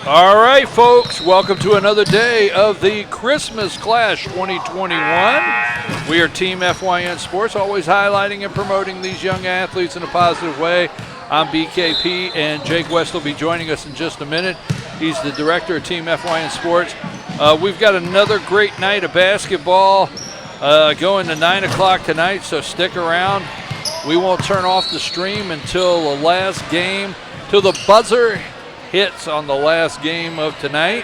All right, folks, welcome to another day of the Christmas Clash 2021. We are Team FYN Sports, always highlighting and promoting these young athletes in a positive way. I'm BKP, and Jake West will be joining us in just a minute. He's the director of Team FYN Sports. We've got another great night of basketball going to 9 o'clock tonight, so stick around. We won't turn off the stream until the last game, till the buzzer hits on the last game of tonight.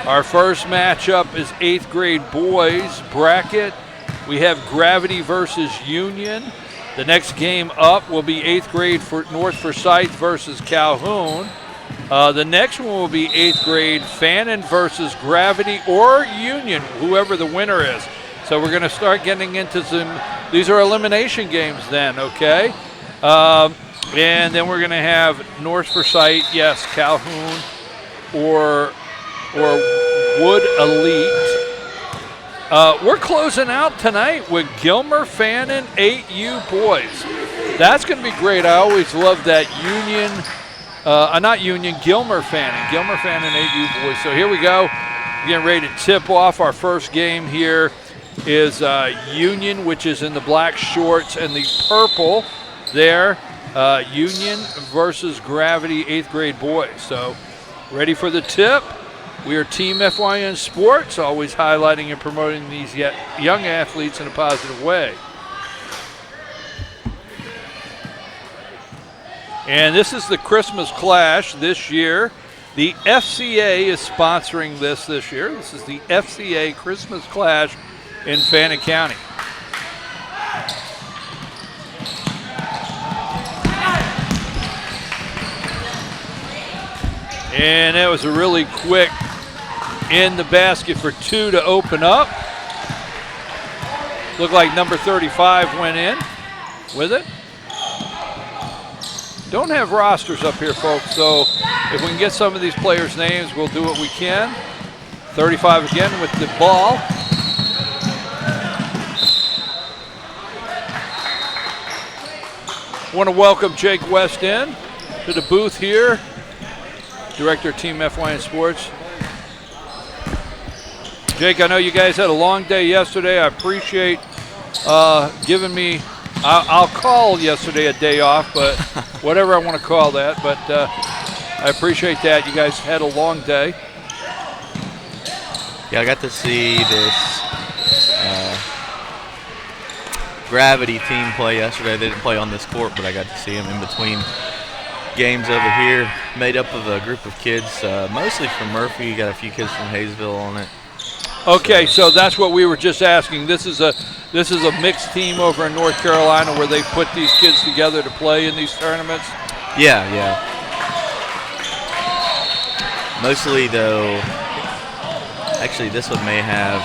Our first matchup is 8th grade boys bracket. We have Gravity versus Union. The next game up will be 8th grade for North Forsyth versus Calhoun. The next one will be 8th grade Fannin versus Gravity or Union, whoever the winner is. So we're going to start getting into some, these are elimination games then, okay? And then we're going to have North Forsyth, yes, Calhoun, or Wood Elite. We're closing out tonight with Gilmer Fannin 8U boys. That's going to be great. I always love that Gilmer Fannin 8U boys. So here we go. We're getting ready to tip off. Our first game here is Union, which is in the black shorts and the purple there. Union versus Gravity 8th grade boys. So ready for the tip. We are Team FYN Sports, always highlighting and promoting these young athletes in a positive way. And this is the Christmas Clash this year. The FCA is sponsoring this year. This is the FCA Christmas Clash in Fannin County. And that was a really quick in the basket for two to open up. Looked like number 35 went in with it. Don't have rosters up here, folks, so if we can get some of these players' names, we'll do what we can. 35 again with the ball. Want to welcome Jake West in to the booth here. Director of Team FYN Sports. Jake, I know you guys had a long day yesterday. I appreciate giving me, I'll call yesterday a day off, but whatever I want to call that. But I appreciate that. You guys had a long day. Yeah, I got to see this Gravity team play yesterday. They didn't play on this court, but I got to see them in between games over here, made up of a group of kids, mostly from Murphy. You got a few kids from Hayesville on it. Okay, so that's what we were just asking. This is a mixed team over in North Carolina where they put these kids together to play in these tournaments. Yeah. Mostly though, actually this one may have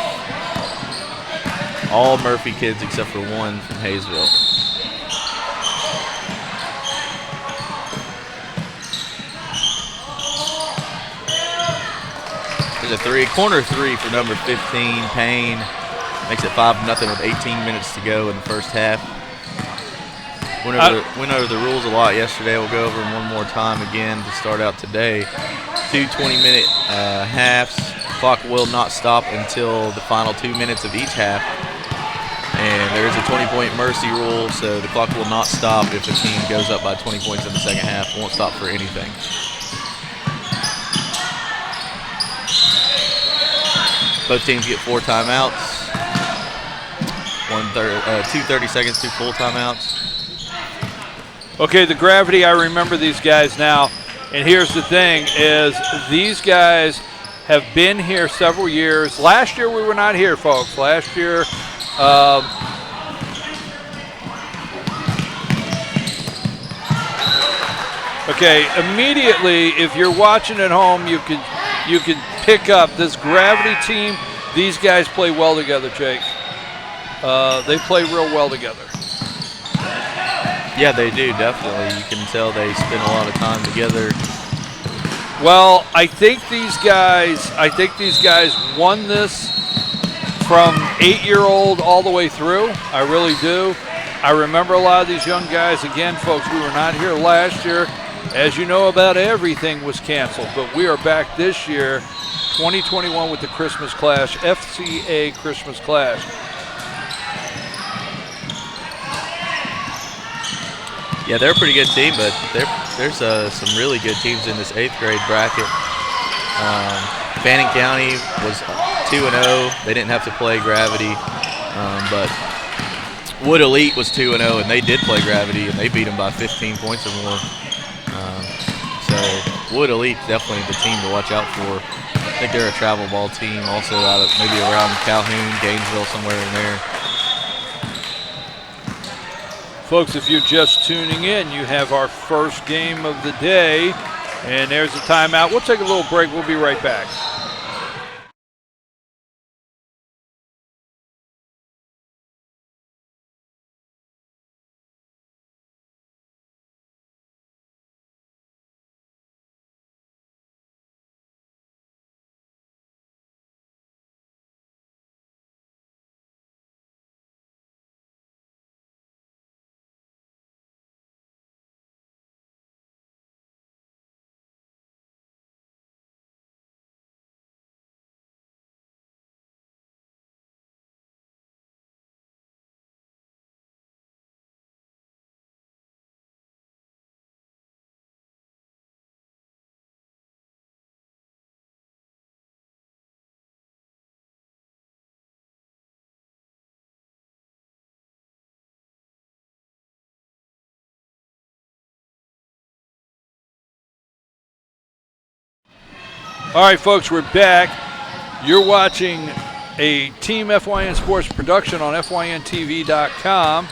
all Murphy kids except for one from Hayesville. There's a corner three for number 15, Payne. Makes it 5-0 with 18 minutes to go in the first half. Went over the rules a lot yesterday. We'll go over them one more time again to start out today. 2 20-minute halves. Clock will not stop until the final 2 minutes of each half. And there is a 20-point mercy rule, so the clock will not stop if the team goes up by 20 points in the second half. Won't stop for anything. Both teams get 4 timeouts. 2 30 seconds, 2 full timeouts. Okay, the Gravity, I remember these guys now. And here's the thing is these guys have been here several years. Last year we were not here, folks. Last year okay, immediately if you're watching at home, you can pick up this Gravity team. These guys play well together, Jake. They play real well together. Yeah, they do, definitely. You can tell they spend a lot of time together. Well, I think these guys won this from 8-year-old all the way through. I really do. I remember a lot of these young guys. Again, folks, we were not here last year. As you know, about everything was canceled, but we are back this year, 2021, with the Christmas Clash, FCA Christmas Clash. Yeah, they're a pretty good team, but there's some really good teams in this 8th grade bracket. Fannin County was 2-0. They didn't have to play Gravity, but Wood Elite was 2-0, and they did play Gravity, and they beat them by 15 points or more. So Wood Elite definitely the team to watch out for. I think they're a travel ball team, also out of maybe around Calhoun, Gainesville, somewhere in there. Folks, if you're just tuning in, you have our first game of the day, and there's a timeout. We'll take a little break. We'll be right back. All right, folks, we're back. You're watching a Team FYN Sports production on FYNTV.com,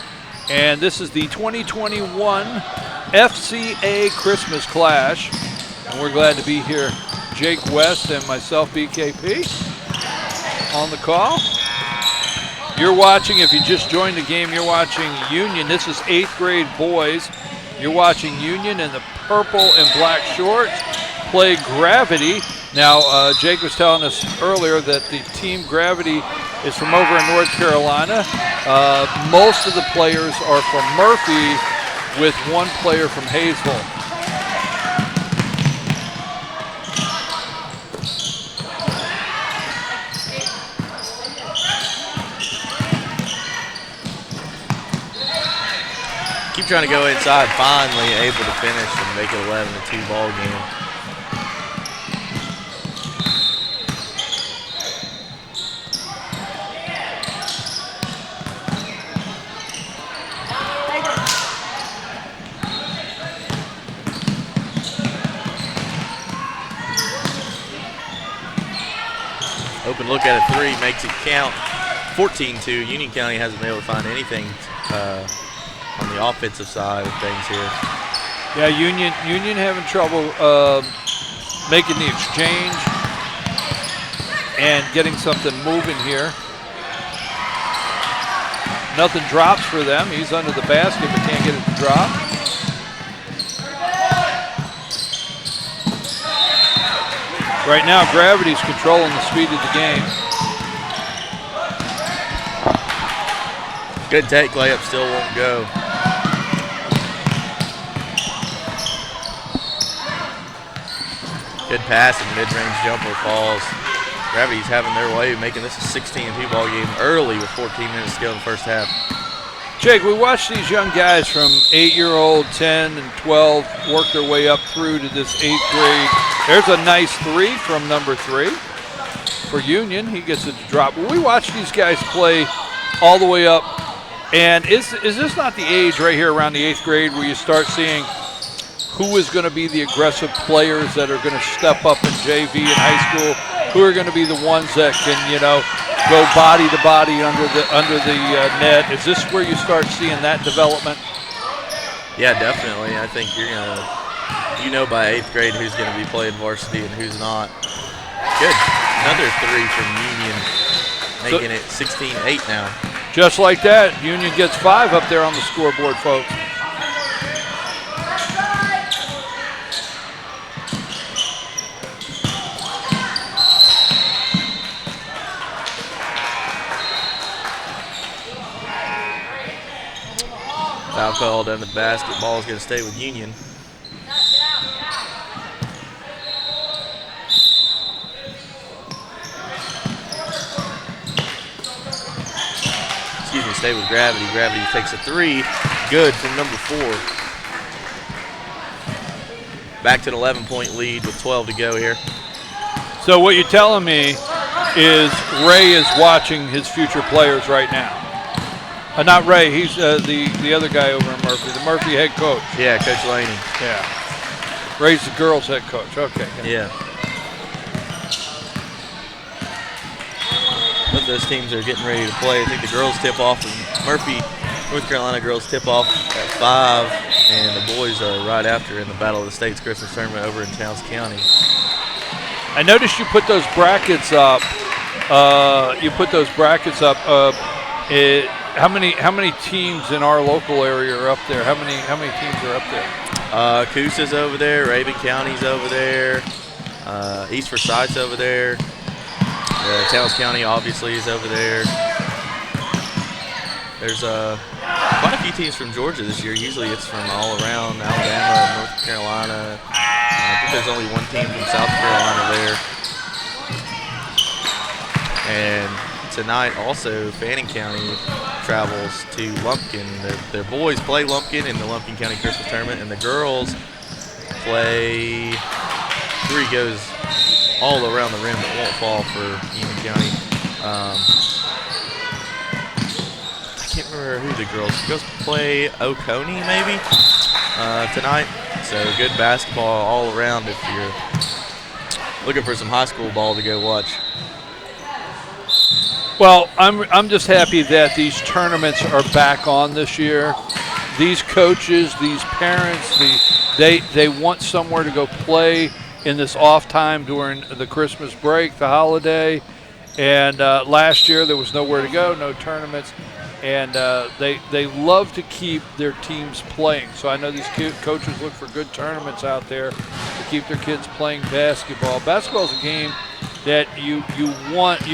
and this is the 2021 FCA Christmas Clash, and we're glad to be here. Jake West and myself, BKP, on the call. You're watching, if you just joined the game, you're watching Union. This is 8th grade boys. You're watching Union in the purple and black shorts play Gravity. Now, Jake was telling us earlier that the team Gravity is from over in North Carolina. Most of the players are from Murphy, with one player from Hayesville. Keep trying to go inside, finally able to finish and make it 11-2 ball game. Open look at a 3, makes it count. 14-2. Union County hasn't been able to find anything on the offensive side of things here. Yeah, Union having trouble making the exchange and getting something moving here. Nothing drops for them. He's under the basket but can't get it to drop. Right now, Gravity's controlling the speed of the game. Good take, layup still won't go. Good pass and mid-range jumper falls. Gravity's having their way, making this a 16-2 ball game early with 14 minutes to go in the first half. Jake, we watched these young guys from 8-year-old, 10 and 12 work their way up through to this 8th grade. There's a nice 3 from number 3 for Union. He gets it to drop. Well, we watch these guys play all the way up. And is this not the age right here around the 8th grade where you start seeing who is going to be the aggressive players that are going to step up in JV and high school? Who are going to be the ones that can, go body to body under the net? Is this where you start seeing that development? Yeah, definitely. I think you're going to, by 8th grade who's going to be playing varsity and who's not. Good. Another 3 from Union, making it 16-8 now. Just like that, Union gets 5 up there on the scoreboard, folks. Foul called, and the basketball is going to stay with Union. stay with Gravity. Gravity takes a 3. Good from number 4. Back to an 11-point lead with 12 to go here. So what you're telling me is Ray is watching his future players right now. Not Ray, he's the other guy over in Murphy, the Murphy head coach. Yeah, Coach Laney. Yeah. Ray's the girls' head coach. Okay. Yeah. Both those teams are getting ready to play. I think the girls tip off, and Murphy, North Carolina girls tip off at 5, and the boys are right after in the Battle of the States Christmas tournament over in Towns County. I noticed you put those brackets up. How many teams in our local area are up there? How many teams are up there? Coosa's over there. Raven County's over there. East Forsyth's over there. Towns County obviously is over there. There's quite a few teams from Georgia this year. Usually it's from all around Alabama, North Carolina. I think there's only one team from South Carolina there. And tonight also Fannin County travels to Lumpkin. Their boys play Lumpkin in the Lumpkin County Christmas Tournament, and the girls play 3 goes all around the rim but won't fall for Union County. I can't remember who the girls play. Oconee maybe tonight. So good basketball all around if you're looking for some high school ball to go watch. Well, I'm just happy that these tournaments are back on this year. These coaches, these parents, they want somewhere to go play in this off time during the Christmas break, the holiday. And last year there was nowhere to go, no tournaments. And they love to keep their teams playing. So I know these coaches look for good tournaments out there to keep their kids playing basketball. Basketball is a game that you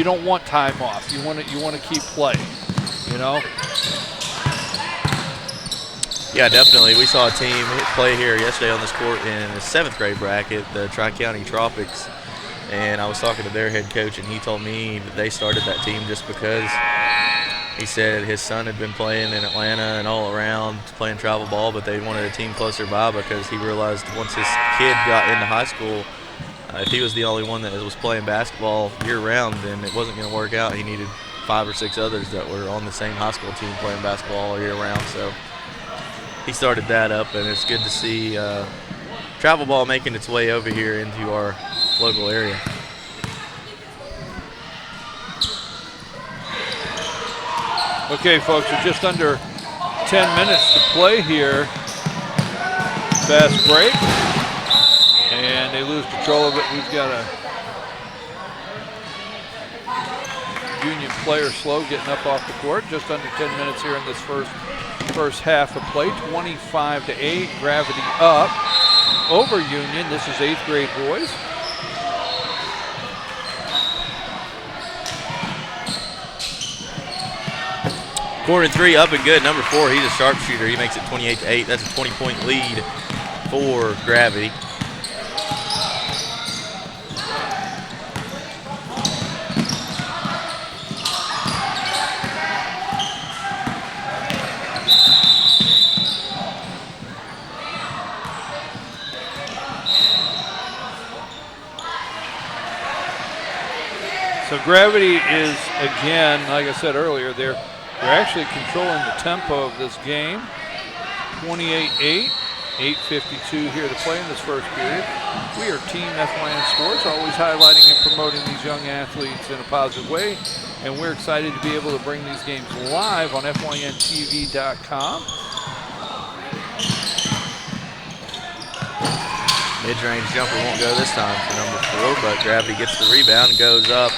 don't want time off. You want to keep playing, you know? Yeah, definitely. We saw a team play here yesterday on this court in the 7th grade bracket, the Tri-County Tropics, and I was talking to their head coach, and he told me that they started that team just because he said his son had been playing in Atlanta and all around playing travel ball, but they wanted a team closer by because he realized once his kid got into high school, if he was the only one that was playing basketball year-round, then it wasn't going to work out. He needed 5 or 6 others that were on the same high school team playing basketball all year-round. So he started that up, and it's good to see travel ball making its way over here into our local area. Okay, folks, it's just under 10 minutes to play here. Fast break. And they lose control of it. We've got a Union player slow getting up off the court. Just under 10 minutes here in this first half of play. 25-8. Gravity up over Union. This is 8th grade boys. Corner 3 up and good. Number 4, he's a sharpshooter. He makes it 28-8. That's a 20-point lead for Gravity. So Gravity is, again, like I said earlier, they're actually controlling the tempo of this game. 28-8, 8:52 here to play in this first period. We are Team FYN Sports, always highlighting and promoting these young athletes in a positive way, and we're excited to be able to bring these games live on FYNTV.com. Mid-range jumper won't go this time for number 4, but Gravity gets the rebound, goes up,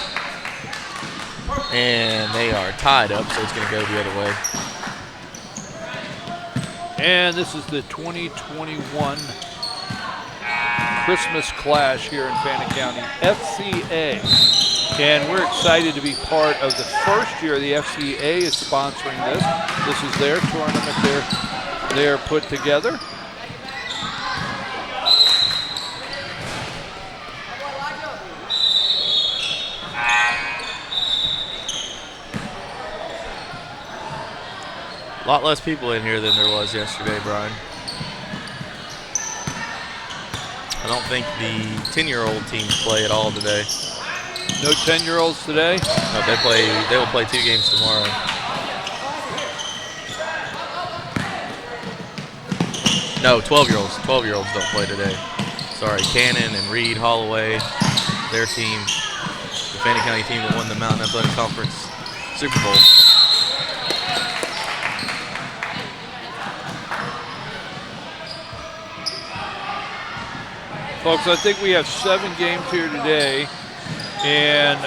and they are tied up, so it's going to go the other way. And this is the 2021 Christmas Clash here in Fannin County, FCA. And we're excited to be part of the first year the FCA is sponsoring this. This is their tournament they're put together. A lot less people in here than there was yesterday, Brian. I don't think the 10-year-old teams play at all today. No 10-year-olds today? No, they will play 2 games tomorrow. No, 12-year-olds. 12-year-olds don't play today. Sorry, Cannon and Reed Holloway, their team, the Fannin County team that won the Mountain Athletic Conference Super Bowl. Folks, I think we have 7 games here today, and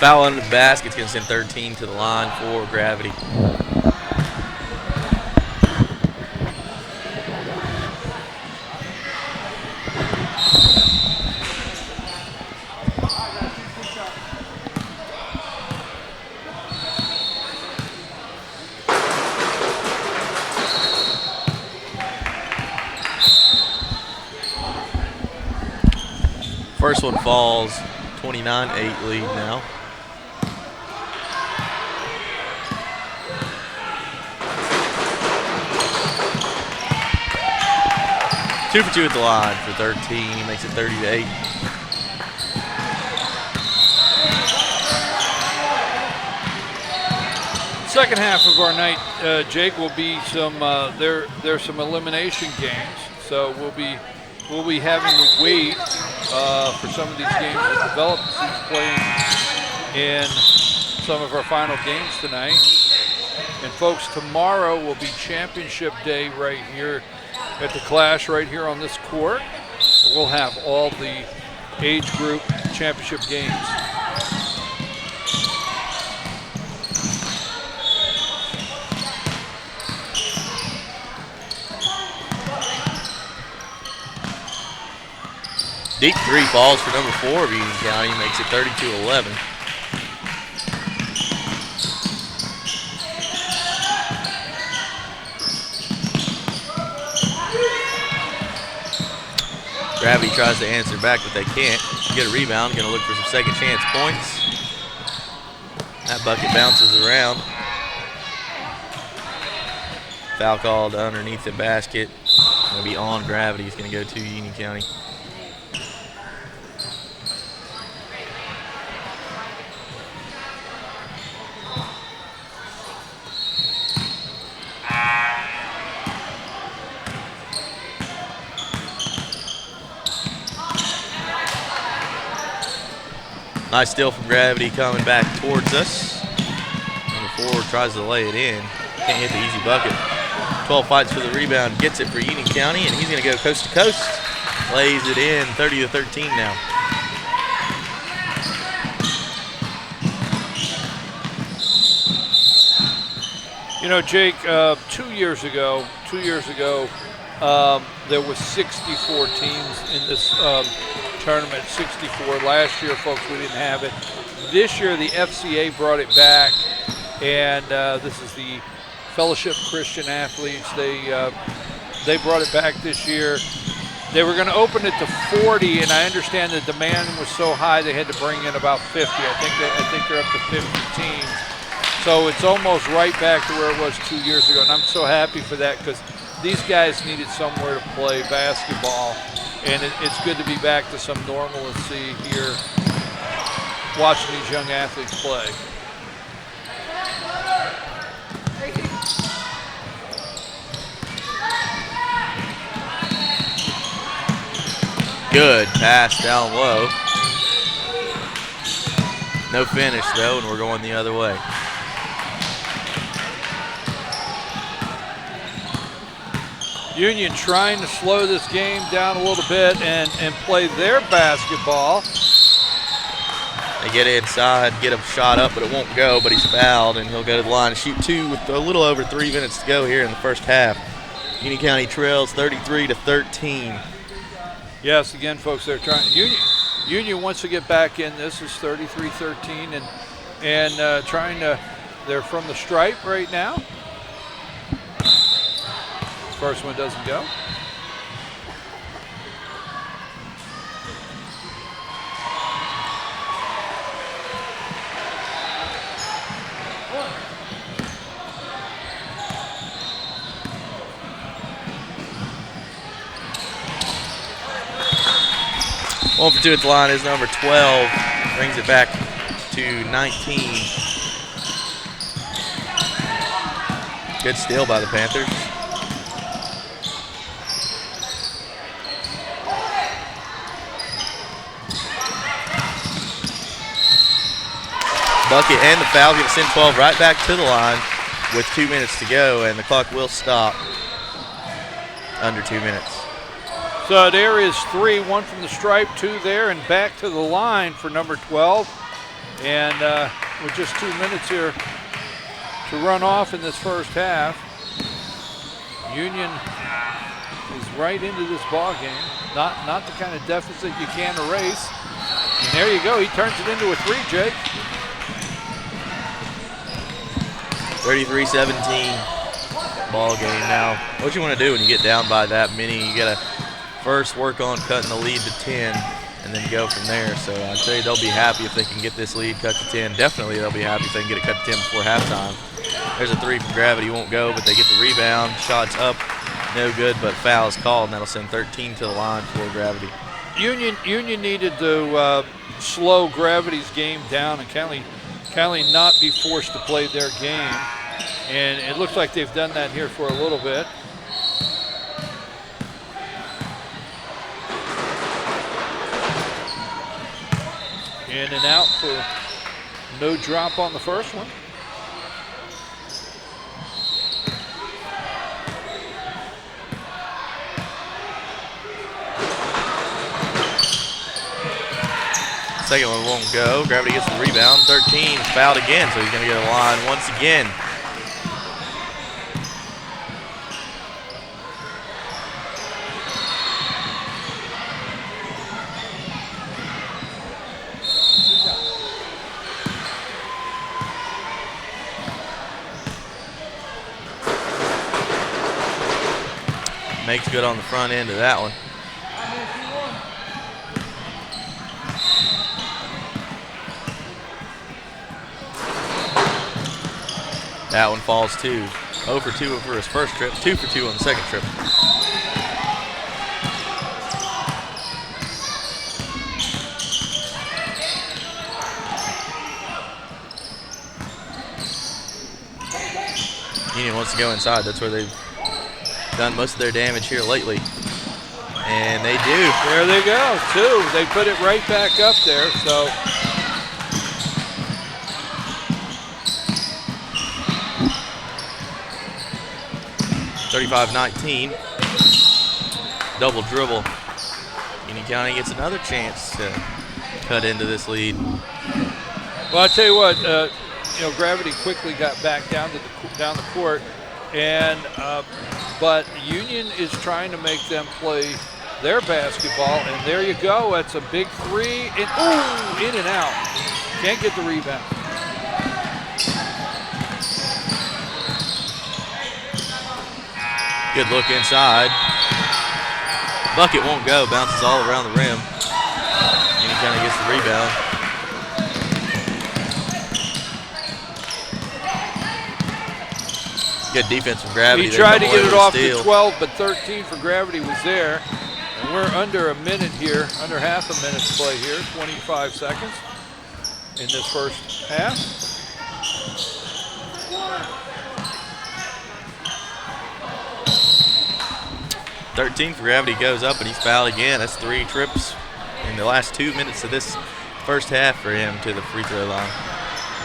Foul under the basket's going to send 13 to the line for Gravity. First one falls, 29-8 lead now. Two for 2 at the line for 13, makes it 30-8. second half of our night, Jake, will be some there's some elimination games. So we'll be having to wait for some of these games to develop. He's playing in some of our final games tonight. And folks, tomorrow will be championship day right here at the Clash, right here on this court. We'll have all the age group championship games. Deep 3 falls for number 4 of Union County, makes it 32-11. Gravity tries to answer back, but they can't. Get a rebound, gonna look for some second chance points. That bucket bounces around. Foul called underneath the basket. Gonna be on Gravity, it's gonna go to Union County. Nice steal from Gravity coming back towards us. Number 4 tries to lay it in. Can't hit the easy bucket. 12 fights for the rebound, gets it for Union County, and he's going to go coast to coast. Lays it in, 30-13 now. You know, Jake, 2 years ago, there was 64 teams in this tournament, 64. Last year, folks, we didn't have it. This year, the FCA brought it back, and this is the Fellowship Christian Athletes. They brought it back this year. They were going to open it to 40, and I understand the demand was so high they had to bring in about 50. I think they're up to 50 teams. So it's almost right back to where it was 2 years ago, and I'm so happy for that because these guys needed somewhere to play basketball, and it's good to be back to some normalcy here watching these young athletes play. Good pass down low. No finish though, and we're going the other way. Union trying to slow this game down a little bit and play their basketball. They get inside, get him shot up, but it won't go, but he's fouled, and he'll go to the line and shoot 2 with a little over 3 minutes to go here in the first half. Union County trails 33-13. Yes, again, folks, they're trying. Union wants to get back in. This is 33-13, and trying to. They're from the stripe right now. First one doesn't go. One for two at the line is number 12. Brings it back to 19. Good steal by the Panthers. Bucket and the foul gonna send 12 right back to the line with 2 minutes to go, and the clock will stop under 2 minutes. So there is 3, 1 from the stripe, 2 there, and back to the line for number 12. And with just 2 minutes here to run off in this first half, Union is right into this ball game. Not the kind of deficit you can erase. And there you go. He turns it into a 3, Jake. 33-17 ball game now. What you want to do when you get down by that many, you got to first work on cutting the lead to 10 and then go from there. So I'd say they'll be happy if they can get this lead cut to 10. Definitely they'll be happy if they can get it cut to 10 before halftime. There's a 3 from Gravity, won't go, but they get the rebound. Shots up, no good, but foul is called, and that'll send 13 to the line for Gravity. Union needed to slow Gravity's game down and kindly not be forced to play their game. And it looks like they've done that here for a little bit. In and out for no drop on the first one. Second one won't go. Gravity gets the rebound. 13 fouled again, so he's going to get a line once again. Makes good on the front end of that one. That one falls 2. 0 for 2 for his first trip, 2 for 2 on the second trip. Union wants to go inside. That's where they've done most of their damage here lately. And they do. There they go, 2. They put it right back up there, so. (35-19). Double dribble. Union County gets another chance to cut into this lead. Well, I tell you what, Gravity quickly got back down the court, and but Union is trying to make them play their basketball, and there you go. That's a big 3, and ooh, in and out. Can't get the rebound. Good look inside. Bucket won't go, bounces all around the rim. Union County gets the rebound. Good defense from Gravity. He tried to get it off to 12, but 13 for Gravity was there. And we're under a minute here, under half a minute to play here, 25 seconds in this first half. (13 for Gravity goes up, and he's fouled again. That's 3 trips in the last 2 minutes of this first half for him to the free throw line.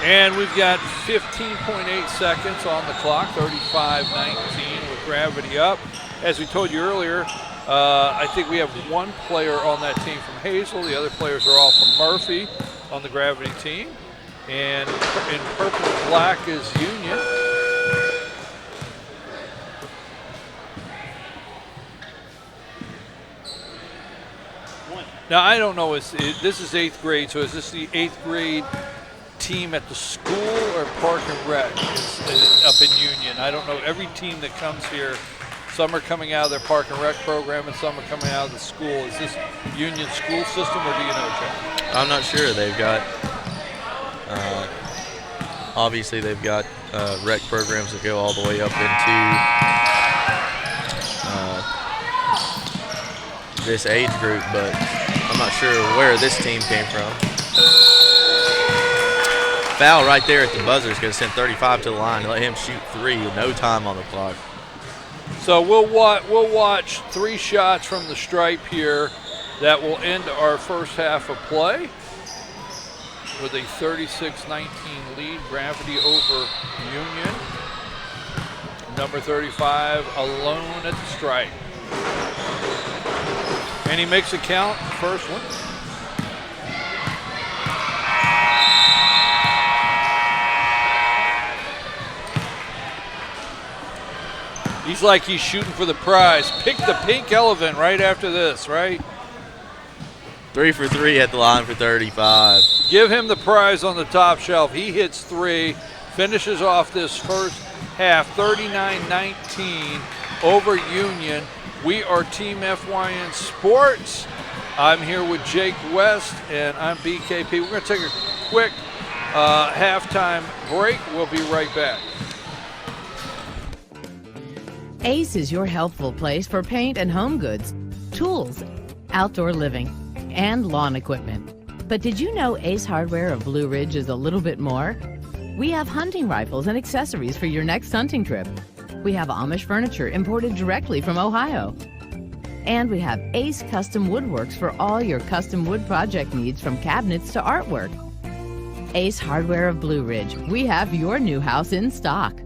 And we've got 15.8 seconds on the clock, 35-19 with Gravity up. As we told you earlier, I think we have 1 player on that team from Hazel. The other players are all from Murphy on the Gravity team. And in purple and black is Union. Now, I don't know, this is 8th grade, so is this the 8th grade team at the school or Park and Rec is up in Union? I don't know. Every team that comes here Some are coming out of their park and rec program, and some are coming out of the school. Is this Union school system, or do you know, Chuck? I'm not sure. They've got, obviously they've got rec programs that go all the way up into this age group, but I'm not sure where this team came from. Foul right there at the buzzer is going to send 35 to the line and let him shoot 3 with no time on the clock. So we'll watch 3 shots from the stripe here that will end our first half of play with a 36-19 lead. Gravity over Union. Number 35 alone at the stripe. And he makes a count, first one. He's like he's shooting for the prize. Pick the pink elephant right after this, right? 3 for 3 at the line for 35. Give him the prize on the top shelf. He hits 3, finishes off this first half, 39-19 over Union. We are Team FYN Sports. I'm here with Jake West, and I'm BKP. We're going to take a quick halftime break. We'll be right back. Ace is your healthful place for paint and home goods, tools, outdoor living, and lawn equipment. But did you know Ace Hardware of Blue Ridge is a little bit more? We have hunting rifles and accessories for your next hunting trip. We have Amish furniture imported directly from Ohio. And we have Ace Custom Woodworks for all your custom wood project needs, from cabinets to artwork. Ace Hardware of Blue Ridge. We have your new house in stock.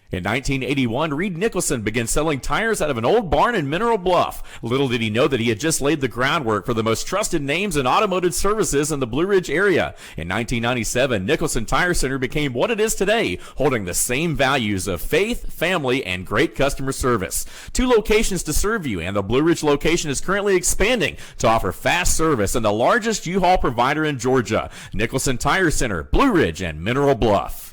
In 1981, Reed Nicholson began selling tires out of an old barn in Mineral Bluff. Little did he know that he had just laid the groundwork for the most trusted names in automotive services in the Blue Ridge area. In 1997, Nicholson Tire Center became what it is today, holding the same values of faith, family, and great customer service. 2 locations to serve you, and the Blue Ridge location is currently expanding to offer fast service and the largest U-Haul provider in Georgia. Nicholson Tire Center, Blue Ridge, and Mineral Bluff.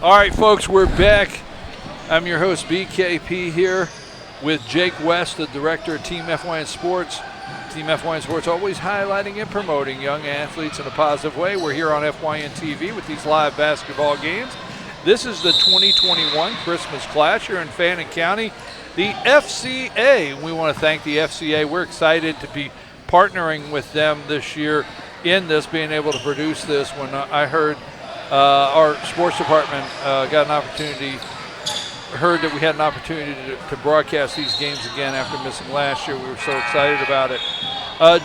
All right, folks, we're back. I'm your host, BKP, here with Jake West, the director of Team FYN Sports. Team FYN Sports always highlighting and promoting young athletes in a positive way. We're here on FYN TV with these live basketball games. This is the 2021 Christmas Clash here in Fannin County. The FCA, we want to thank the FCA. We're excited to be partnering with them this year in this, being able to produce this. When I heard our sports department got an opportunity, heard that we had an opportunity to broadcast these games again after missing last year. We were so excited about it.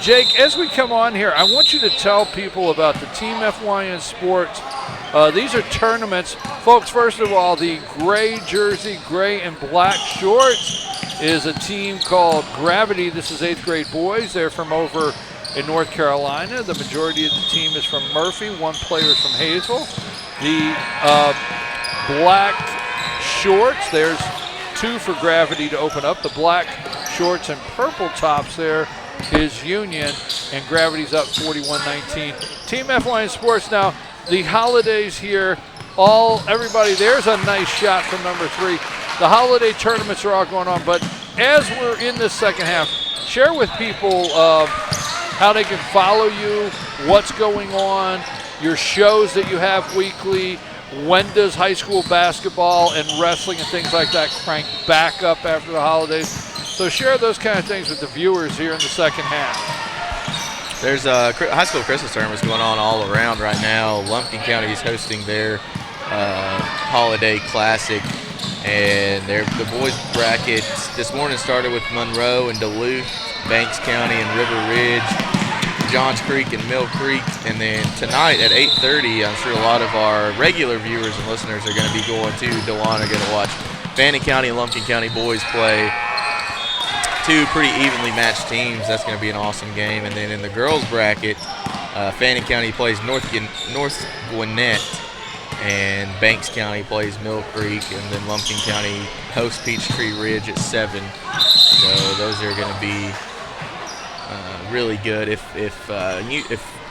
Jake, as we come on here, I want you to tell people about the Team FYN Sports. These are tournaments. Folks, first of all, the gray jersey, gray and black shorts is a team called Gravity. This is 8th grade boys. They're from over in North Carolina. The majority of the team is from Murphy. One player is from Hayesville. The black shorts, there's 2 for Gravity to open up. The black shorts and purple tops there is Union, and Gravity's up 41-19. Team FYN Sports now, the holidays here, everybody, there's a nice shot from number 3. The holiday tournaments are all going on, but as we're in this second half, share with people how they can follow you, what's going on, your shows that you have weekly. When does high school basketball and wrestling and things like that crank back up after the holidays? So share those kind of things with the viewers here in the second half. There's high school Christmas tournaments going on all around right now. Lumpkin County is hosting their holiday classic, and the boys bracket this morning started with Monroe and Duluth, Banks County and River Ridge, Johns Creek and Mill Creek, and then tonight at 8:30, I'm sure a lot of our regular viewers and listeners are going to be going to Delana, going to watch Fannin County and Lumpkin County boys play. 2 pretty evenly matched teams. That's going to be an awesome game. And then in the girls bracket, Fannin County plays North Gwinnett, and Banks County plays Mill Creek, and then Lumpkin County hosts Peachtree Ridge at 7. So those are going to be really good. If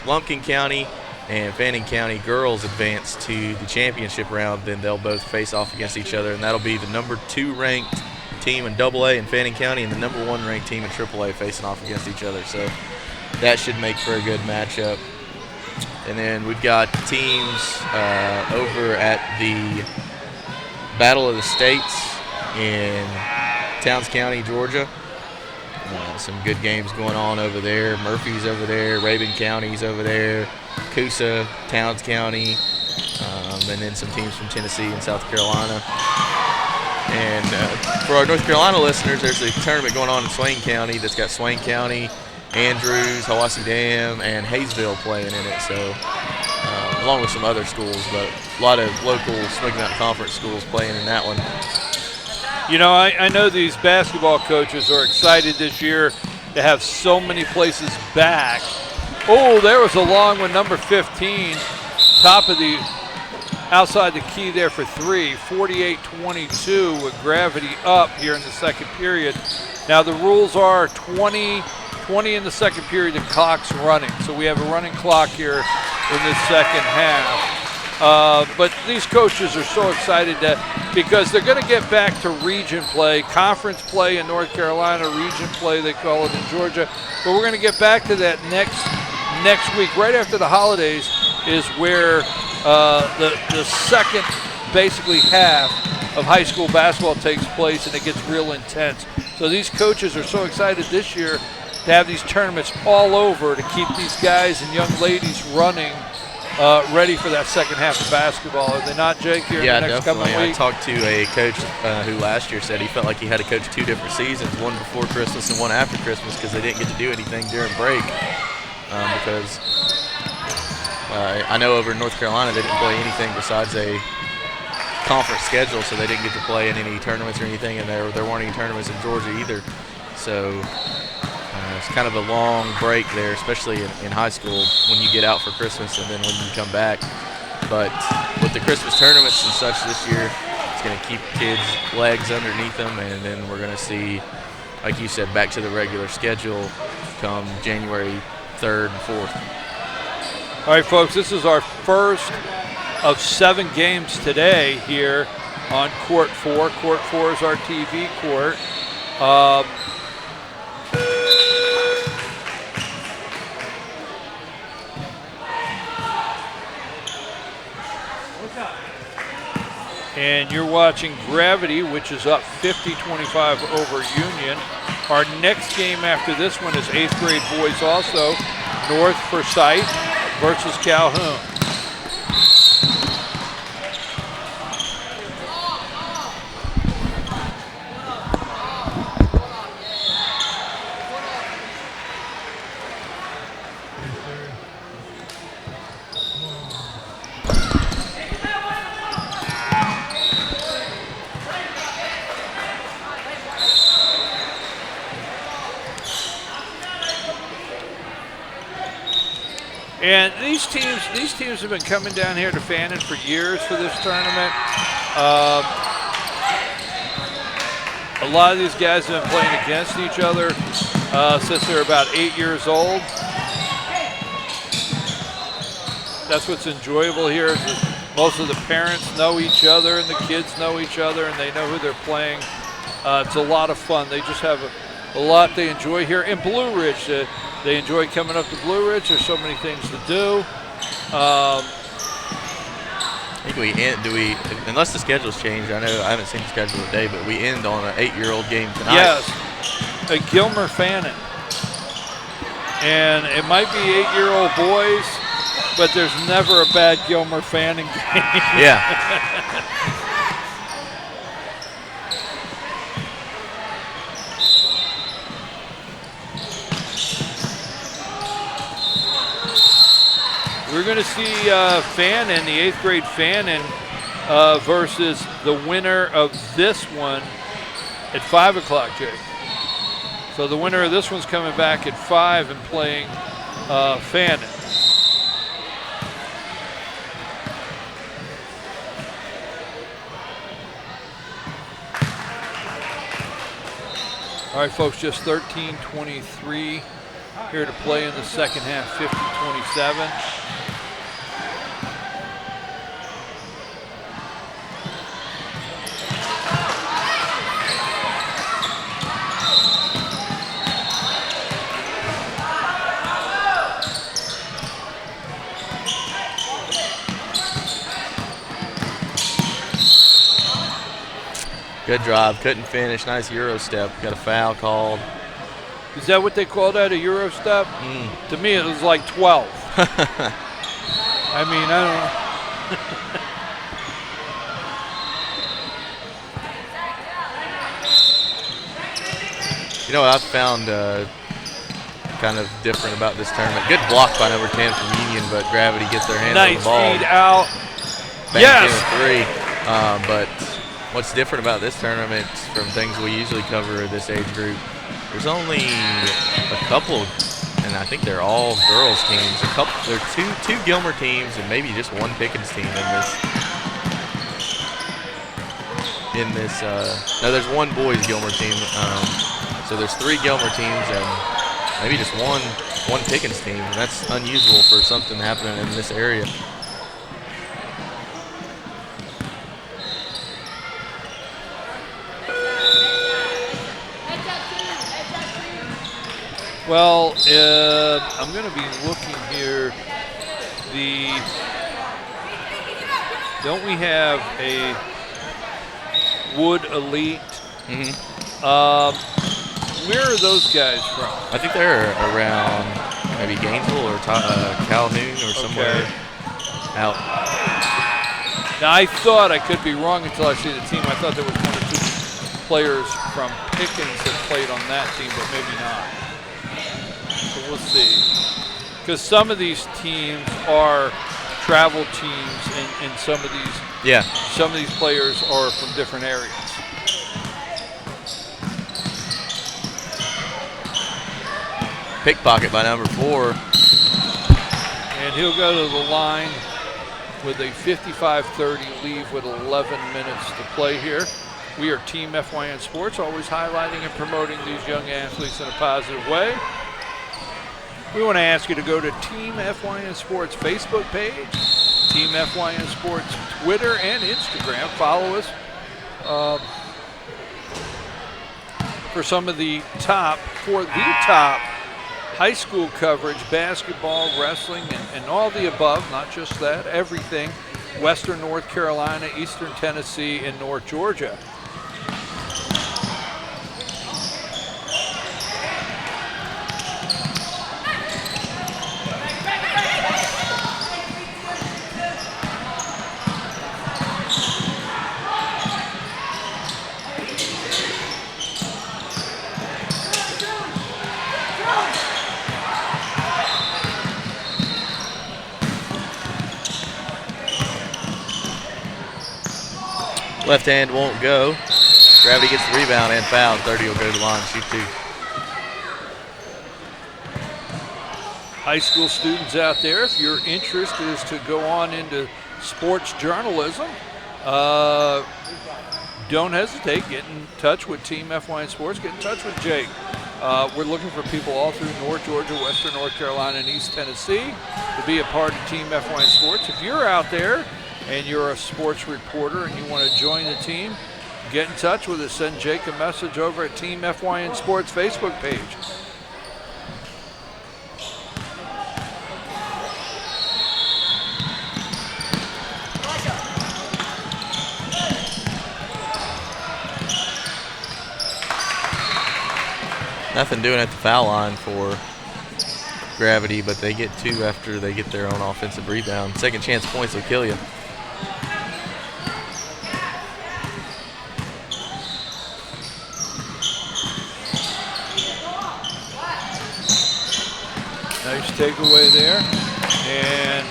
Lumpkin County and Fannin County girls advance to the championship round, then they'll both face off against each other, and that'll be the number 2 ranked team in AA in Fannin County and the number 1 ranked team in AAA facing off against each other. So that should make for a good matchup. And then we've got teams over at the Battle of the States in Towns County, Georgia. Some good games going on over there. Murphy's over there, Rabun County's over there, Coosa, Towns County, and then some teams from Tennessee and South Carolina. And for our North Carolina listeners, there's a tournament going on in Swain County that's got Swain County, Andrews, Hiwassee Dam, and Hayesville playing in it. So, along with some other schools, but a lot of local Smoky Mountain Conference schools playing in that one. You know, I know these basketball coaches are excited this year to have so many places back. Oh, there was a long one, number 15, top of the outside the key there for 3, 48-22 with Gravity up here in the second period. Now the rules are 20 in the second period, the clock's running. So we have a running clock here in the second half. But these coaches are so excited because they're going to get back to region play, conference play in North Carolina, region play they call it in Georgia. But we're going to get back to that next week, right after the holidays, is where the second basically half of high school basketball takes place, and it gets real intense. So these coaches are so excited this year to have these tournaments all over to keep these guys and young ladies running ready for that second half of basketball. Are they not, Jake, here in the next couple of weeks? I talked to a coach who last year said he felt like he had to coach 2 different seasons, one before Christmas and one after Christmas, because they didn't get to do anything during break. Because I know over in North Carolina they didn't play anything besides a conference schedule, so they didn't get to play in any tournaments or anything, and there weren't any tournaments in Georgia either. So it's kind of a long break there, especially in high school when you get out for Christmas and then when you come back. But with the Christmas tournaments and such this year, it's going to keep kids' legs underneath them, and then we're going to see, like you said, back to the regular schedule come January 3rd and 4th. All right, folks, this is our first of 7 games today here on Court 4. Court 4 is our TV court. And you're watching Gravity, which is up 50-25 over Union. Our next game after this one is 8th grade boys also. North Forsyth versus Calhoun. And these teams have been coming down here to Fannin for years for this tournament. A lot of these guys have been playing against each other since they're about 8 years old. That's what's enjoyable here. Is that most of the parents know each other and the kids know each other and they know who they're playing. It's a lot of fun. They just have a lot they enjoy here in Blue Ridge. They enjoy coming up to Blue Ridge. There's so many things to do. I think unless the schedule's changed, I know I haven't seen the schedule today, but we end on an 8-year-old game tonight. Yes, a Gilmer Fannin. And it might be 8-year-old boys, but there's never a bad Gilmer Fannin game. Yeah. We're going to see Fannin, the 8th grade Fannin, versus the winner of this one at 5 o'clock, Jake. So the winner of this one's coming back at 5 and playing Fannin. All right, folks, just 13:23 here to play in the second half, 50-27. Good drive, couldn't finish. Nice Euro step. Got a foul called. Is that what they called that, a Euro step? To me, it was like 12. I mean, I don't know. You know what I've found kind of different about this tournament? Good block by number 10 from Union, but Gravity gets their hands on the ball. Nice feed out. Bang, Yes! 3. But what's different about this tournament from things we usually cover in this age group, there's only a couple, and I think they're all girls teams. There are two Gilmer teams and maybe just one Pickens team in this. No, there's one boys Gilmer team. So there's 3 Gilmer teams and maybe just one Pickens team. And that's unusual for something happening in this area. Well, I'm going to be looking here. Don't we have a Wood Elite? Where are those guys from? I think they're around maybe Gainesville or Calhoun or somewhere out. Now, I thought, I could be wrong until I see the team. I thought there was 1 or 2 players from Pickens that played on that team, but maybe not. So we'll see. Because some of these teams are travel teams, and some of these players are from different areas. Pickpocket by number 4. And he'll go to the line with a 55-30 lead with 11 minutes to play here. We are Team FYN Sports, always highlighting and promoting these young athletes in a positive way. We want to ask you to go to Team FYN Sports Facebook page, Team FYN Sports Twitter and Instagram. Follow us for some of the top high school coverage, basketball, wrestling, and all the above, not just that, everything, Western North Carolina, Eastern Tennessee, and North Georgia. Left hand won't go. Gravity gets the rebound and foul. 30 will go to the line, shoot 2. High school students out there, if your interest is to go on into sports journalism, don't hesitate. Get in touch with Team FYN Sports. Get in touch with Jake. We're looking for people all through North Georgia, Western North Carolina, and East Tennessee to be a part of Team FYN Sports. If you're out there and you're a sports reporter and you want to join the team, get in touch with us. Send Jake a message over at Team FYN Sports Facebook page. Nothing doing at the foul line for Gravity, but they get 2 after they get their own offensive rebound. Second chance points will kill you. Nice takeaway there. And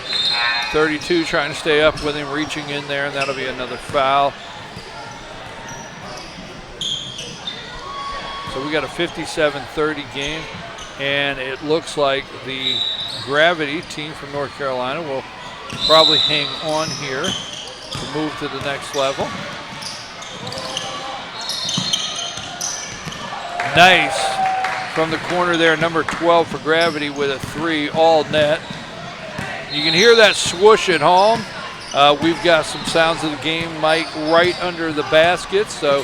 32 trying to stay up with him, reaching in there, and that'll be another foul. So we got a 57-30 game, and it looks like the Gravity team from North Carolina will probably hang on here to move to the next level. Nice from the corner there, number 12 for Gravity with a 3, all net. You can hear that swoosh at home. We've got some sounds of the game mic right under the basket, so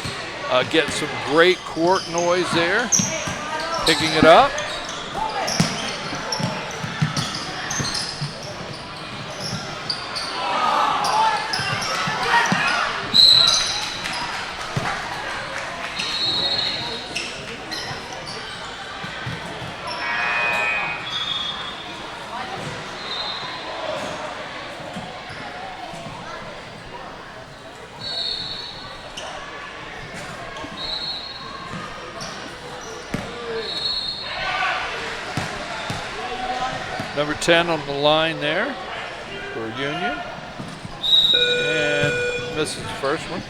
getting some great court noise there. Picking it up. Number 10 on the line there for Union. And misses the first one.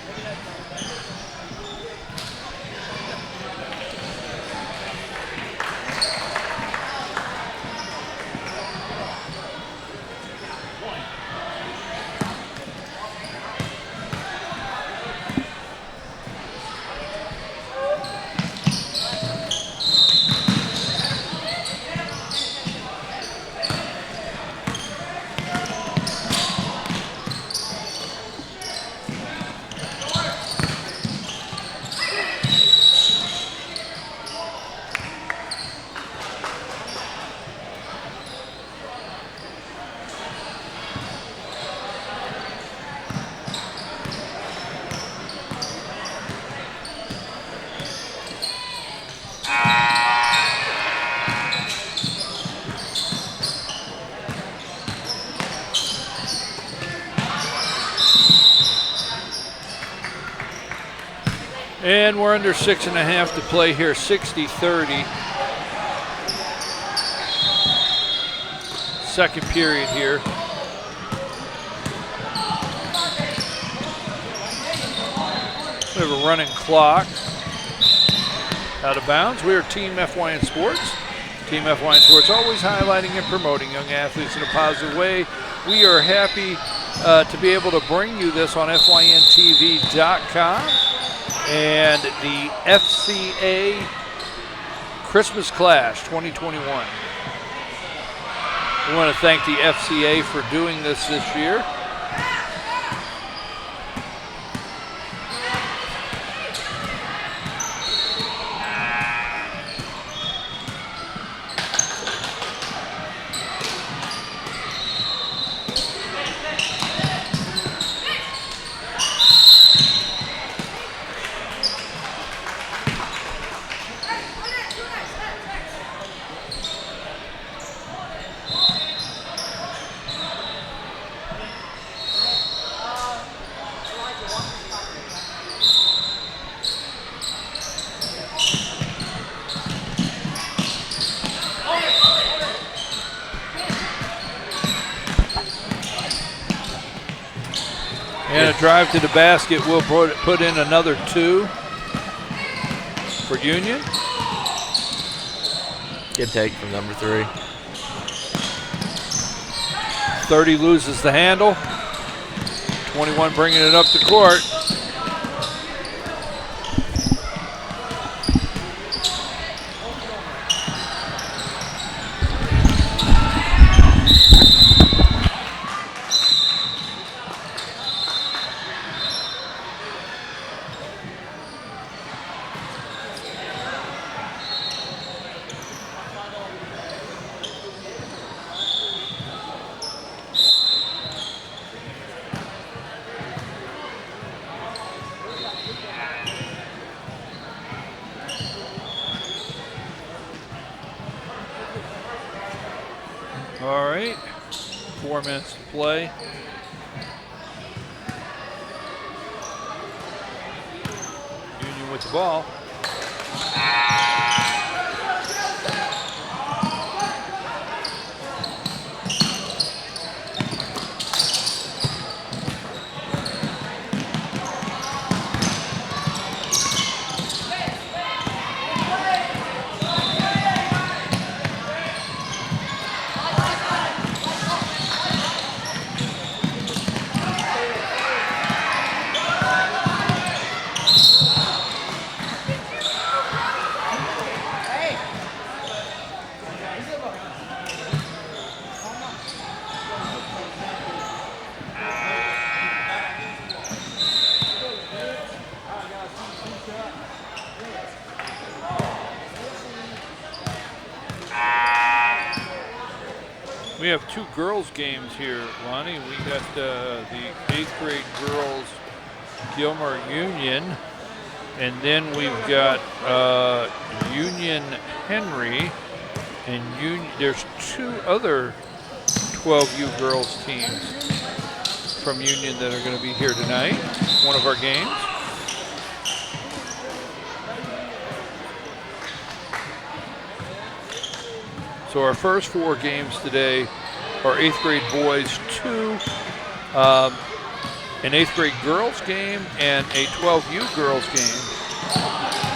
And we're under 6.5 to play here, 60-30. Second period here. We have a running clock. Out of bounds. We are Team FYN Sports. Team FYN Sports always highlighting and promoting young athletes in a positive way. We are happy to be able to bring you this on FYNTV.com. And the FCA Christmas Clash 2021. We want to thank the FCA for doing this year. that drive to the basket will put in another 2 for Union. Good take from number 3. 30 loses the handle. 21 bringing it up to court. All right, 4 minutes to play. Union with the ball. We have 2 girls games here, Lonnie. We got the 8th grade girls Gilmer Union, and then we've got Union Henry, and there's 2 other 12U girls teams from Union that are going to be here tonight, one of our games. So our first 4 games today are 8th grade boys 2, an 8th grade girls game, and a 12U girls game.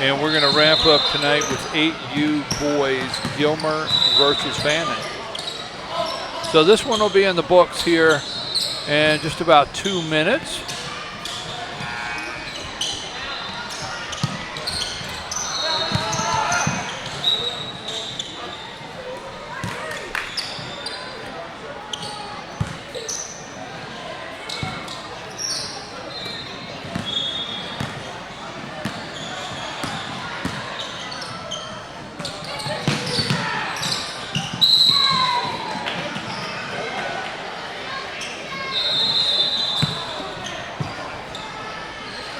And we're going to wrap up tonight with 8U boys, Gilmer versus Fannin. So this one will be in the books here in just about 2 minutes.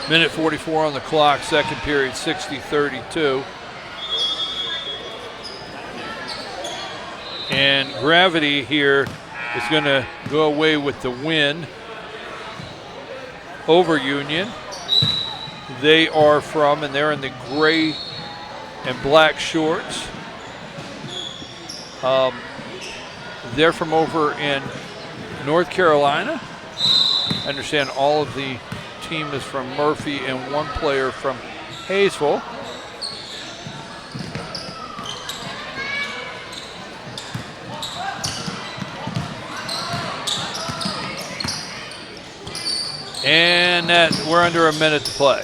Minute 44 on the clock, second period, 60-32. And Gravity here is going to go away with the win over Union. They are from, and they're in the gray and black shorts. They're from over in North Carolina. I understand all of the team is from Murphy and 1 player from Hayesville. And we're under a minute to play.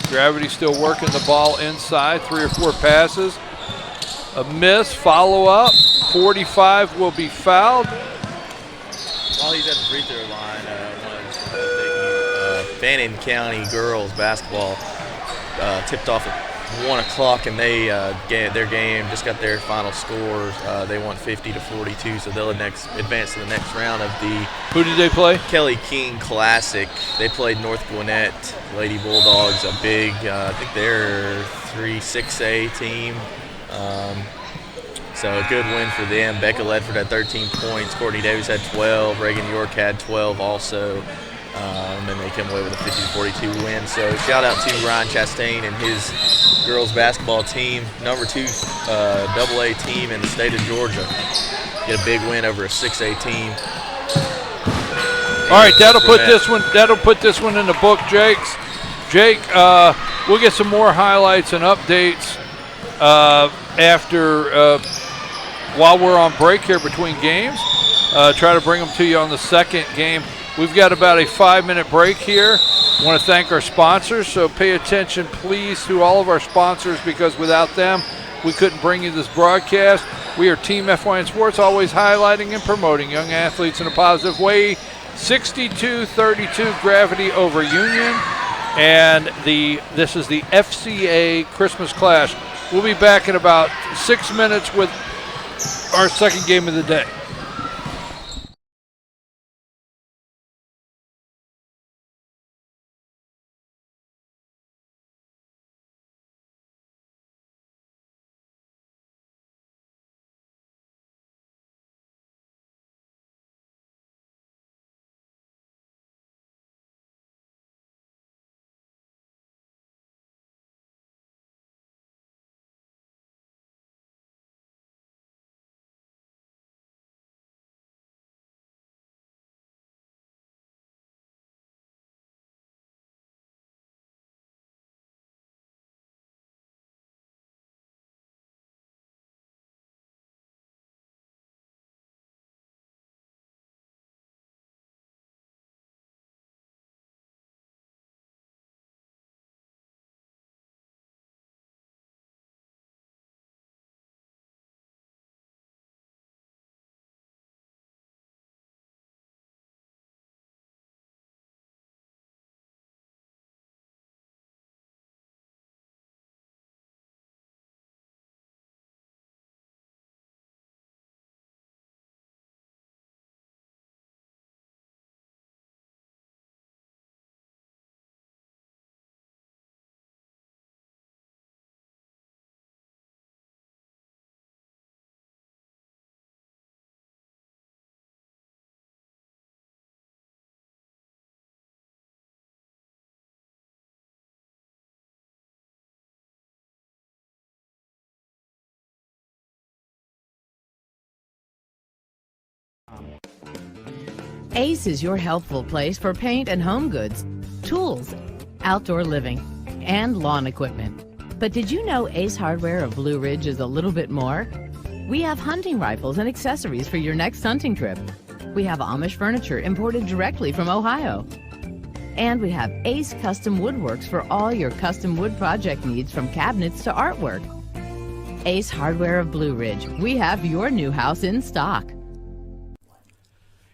Gravity still working the ball inside, 3 or 4 passes. A miss, follow up, 45 will be fouled. While he's at the free throw line, Fannin County girls basketball tipped off at 1 o'clock, and they their game just got their final scores. They won 50-42, so they'll advance to the next round of the. Who did they play? Kelly King Classic. They played North Gwinnett Lady Bulldogs, a big. I think they're 6A team. So a good win for them. Becca Ledford had 13 points. Courtney Davis had 12. Reagan York had 12 also. And they came away with a 50-42 win. So shout out to Ryan Chastain and his girls basketball team, number 2 AA team in the state of Georgia. Get a big win over a 6A team. All right, that'll put this one. That'll put this one in the book, Jake's. Jake, we'll get some more highlights and updates after while we're on break here between games. Try to bring them to you on the second game. We've got about a 5-minute break here. I want to thank our sponsors, so pay attention, please, to all of our sponsors, because without them, we couldn't bring you this broadcast. We are Team FYN Sports, always highlighting and promoting young athletes in a positive way. 62-32 Gravity over Union, and this is the FCA Christmas Clash. We'll be back in about 6 minutes with our second game of the day. Ace is your healthful place for paint and home goods, tools, outdoor living, and lawn equipment. But did you know Ace Hardware of Blue Ridge is a little bit more? We have hunting rifles and accessories for your next hunting trip. We have Amish furniture imported directly from Ohio. And we have Ace Custom Woodworks for all your custom wood project needs, from cabinets to artwork. Ace Hardware of Blue Ridge, we have your new house in stock.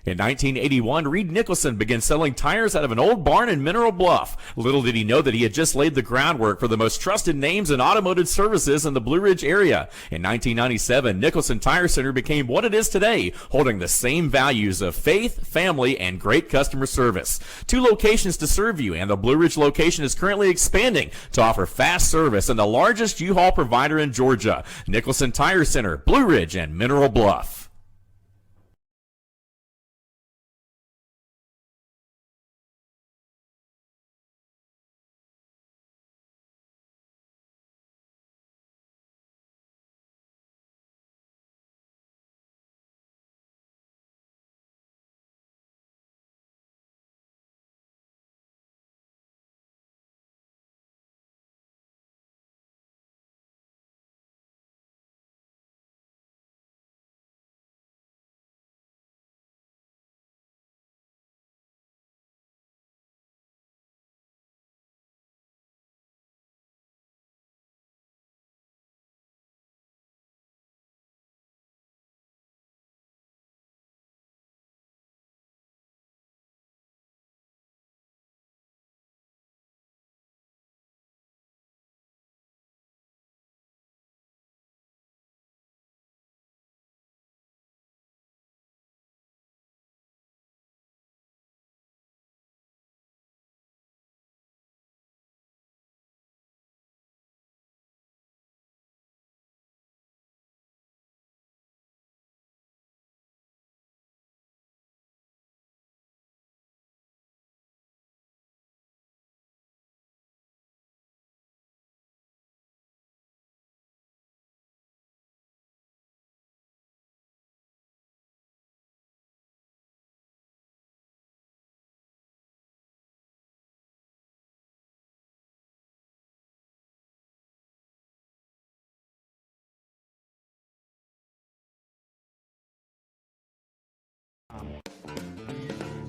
In 1981, Reed Nicholson began selling tires out of an old barn in Mineral Bluff. Little did he know that he had just laid the groundwork for the most trusted names in automotive services in the Blue Ridge area. In 1997, Nicholson Tire Center became what it is today, holding the same values of faith, family, and great customer service. 2 locations to serve you, and the Blue Ridge location is currently expanding to offer fast service and the largest U-Haul provider in Georgia. Nicholson Tire Center, Blue Ridge, and Mineral Bluff.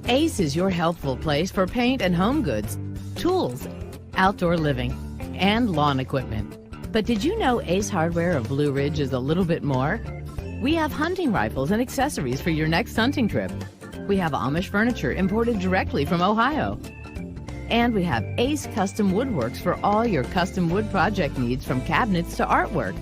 Ace is your healthful place for paint and home goods, tools, outdoor living, and lawn equipment. But did you know Ace Hardware of Blue Ridge is a little bit more? We have hunting rifles and accessories for your next hunting trip. We have Amish furniture imported directly from Ohio. And we have Ace Custom Woodworks for all your custom wood project needs, from cabinets to artwork.